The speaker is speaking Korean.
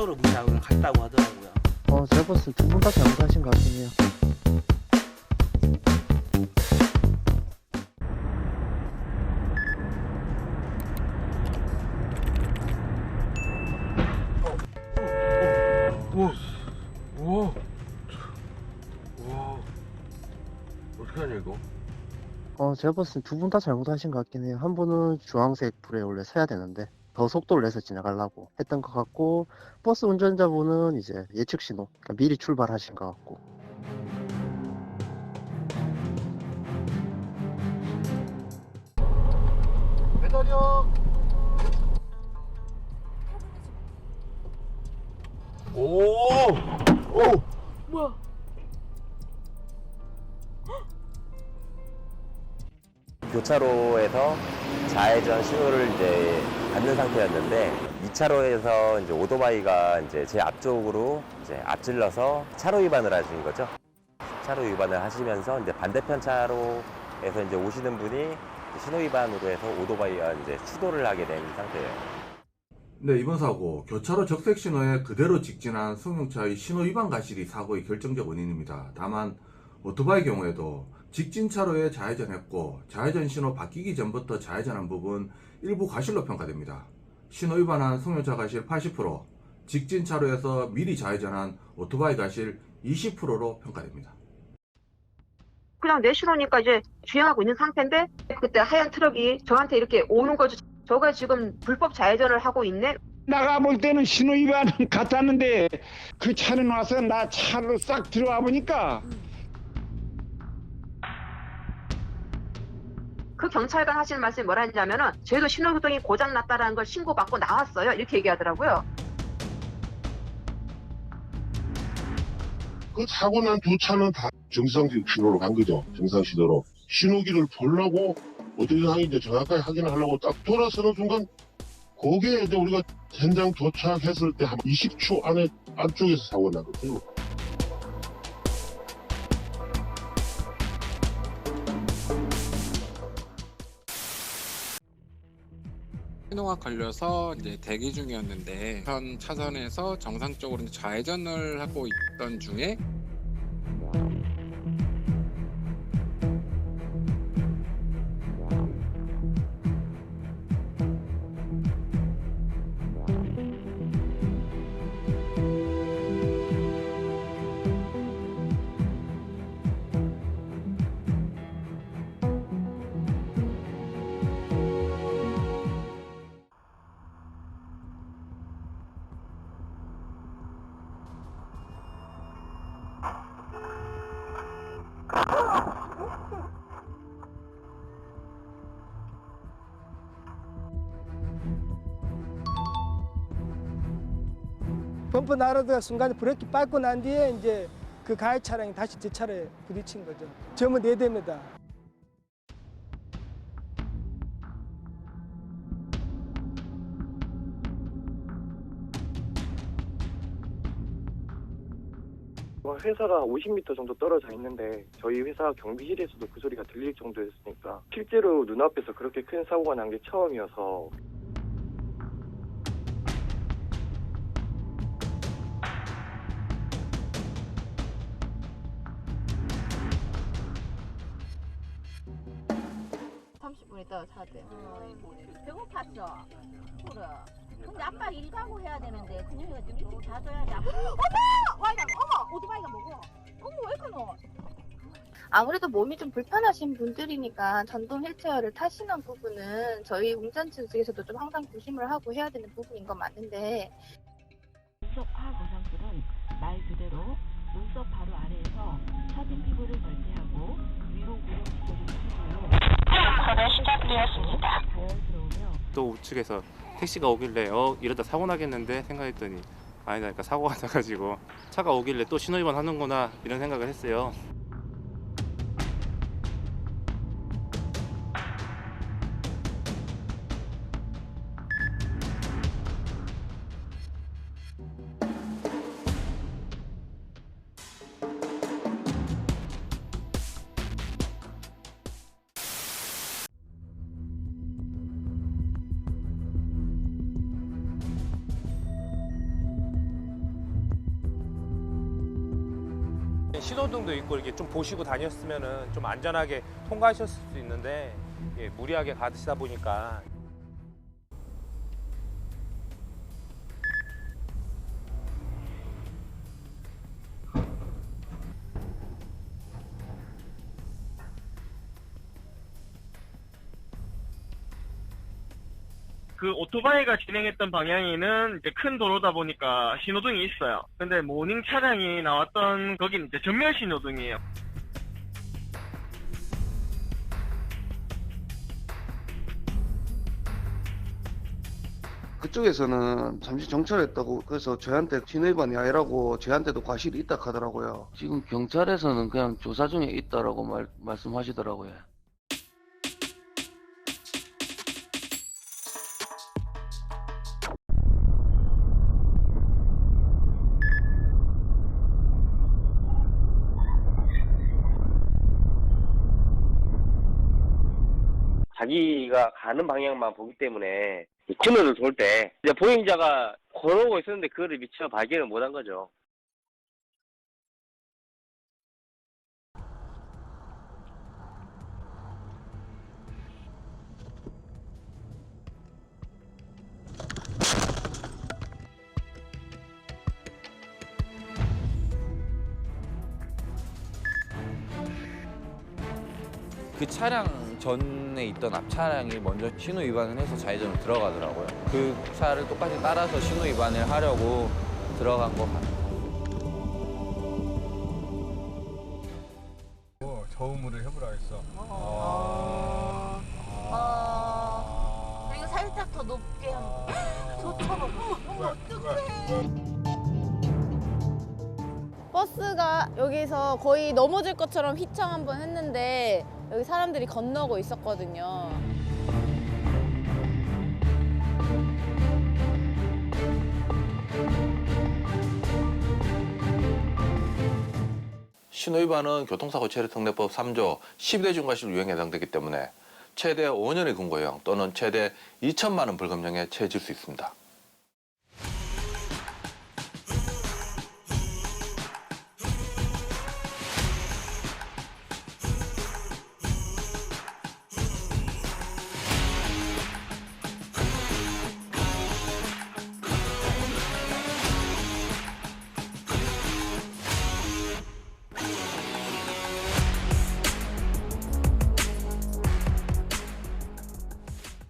신호를 무시하고 그냥 갔다고 하더라고요. 제가 봤을 때 두 분 다 잘못하신 것 같긴 해요. 우와. 우와. 어떻게 하냐, 이거? 제가 봤을 때 두 분 다 잘못하신 것 같긴 해요. 한 분은 주황색 불에 원래 서야 되는데 더 속도를 내서 지나가려고 했던 것 같고, 버스 운전자분은 이제 예측 신호, 그러니까 미리 출발하신 것 같고. 배달이요. 오! 오! 뭐야? 교차로에서 좌회전 신호를 이제 받는 상태였는데 2차로에서 이제 오토바이가 이제 제 앞쪽으로 이제 앞질러서 차로 위반을 하신 거죠. 차로 위반을 하시면서 이제 반대편 차로에서 이제 오시는 분이 신호 위반으로 해서 오토바이가 이제 추돌을 하게 된 상태예요. 네, 이번 사고 교차로 적색 신호에 그대로 직진한 승용차의 신호 위반 과실이 사고의 결정적 원인입니다. 다만 오토바이 경우에도 직진 차로에 좌회전했고 좌회전 신호 바뀌기 전부터 좌회전한 부분 일부 과실로 평가됩니다. 신호 위반한 승용차 과실 80%, 직진 차로에서 미리 좌회전한 오토바이 과실 20%로 평가됩니다. 그냥 내 신호니까 이제 주행하고 있는 상태인데 그때 하얀 트럭이 저한테 이렇게 오는 거죠. 저가 지금 불법 좌회전을 하고 있네. 나가 볼 때는 신호 위반 같았는데 그 차는 와서 나 차로 싹 들어와 보니까 그 경찰관 하시는 말씀이 뭐라 했냐면은 저희도 신호등이 고장 났다라는 걸 신고받고 나왔어요. 이렇게 얘기하더라고요. 그 사고 난 두 차는 다 정상 신호로 간 거죠. 정상 신호로. 신호기를 보려고 어떻게 하는지 정확하게 확인하려고 딱 돌아서는 순간 거기에 이제 우리가 현장 도착했을 때 한 20초 안에 안쪽에서 사고가 나거든요. 신호가 걸려서 이제 대기 중이었는데 현 차선에서 정상적으로 좌회전을 하고 있던 중에 범퍼 날아들어 순간에 브레이크 밟고 난 뒤에 이제 그 가해 차량이 다시 제 차례에 부딪힌 거죠. 점은 4대입니다. 회사가 50m 정도 떨어져 있는데 저희 회사 경비실에서도 그 소리가 들릴 정도였으니까 실제로 눈앞에서 그렇게 큰 사고가 난 게 처음이어서 있다가 사대. 배고팠어. 그래. 근데 아빠 일 가고 해야 되는데 그녀가 좀 일찍 자줘야지. 어머! 와이다. 어머! 오토바이가 뭐고? 어머 왜 그노? 아무래도 몸이 좀 불편하신 분들이니까 전동 휠체어를 타시는 부분은 저희 운전자 측에서도 좀 항상 조심을 하고 해야 되는 부분인 건 맞는데, 눈썹 화학 거상술은 말 그대로 눈썹 바로 아래에서 처진 피부를 절제하고 위로 고정시켜주는 피부로 사고는 시작되었습니다. 자연스러우며 또 우측에서 택시가 오길래 이러다 사고 나겠는데 생각했더니 아니다, 그러니까 사고가 나가지고 차가 오길래 또 신호위반 하는구나 이런 생각을 했어요. 신호등도 있고 이렇게 좀 보시고 다녔으면은 좀 안전하게 통과하셨을 수도 있는데 무리하게 가시다 보니까. 그 오토바이가 진행했던 방향에는 이제 큰 도로다 보니까 신호등이 있어요. 근데 모닝 차량이 나왔던 거긴 이제 전면 신호등이에요. 그쪽에서는 잠시 정찰했다고 그래서 저한테 신호위반이 아니라고 저한테도 과실이 있다 하더라고요. 지금 경찰에서는 그냥 조사 중에 있다라고 말씀하시더라고요. 자기가 가는 방향만 보기 때문에 코너를 돌 때 이제 보행자가 걸어오고 있었는데 그거를 미처 발견을 못한 거죠. 그 차량 전에 있던 앞 차량이 먼저 신호 위반을 해서 좌회전으로 들어가더라고요. 그 차를 똑같이 따라서 신호 위반을 하려고 들어간 것 같아요. 저음으로 해보라 했어. 그리고 살짝 더 높게 하면 저처럼. 어머 어떡해. 버스가 여기서 거의 넘어질 것처럼 휘청 한번 했는데 여기 사람들이 건너고 있었거든요. 신호위반은 교통사고 처리특례법 3조 12대 중과실 유형에 해당되기 때문에 최대 5년의 금고형 또는 최대 2천만 원 벌금형에 처해질 수 있습니다.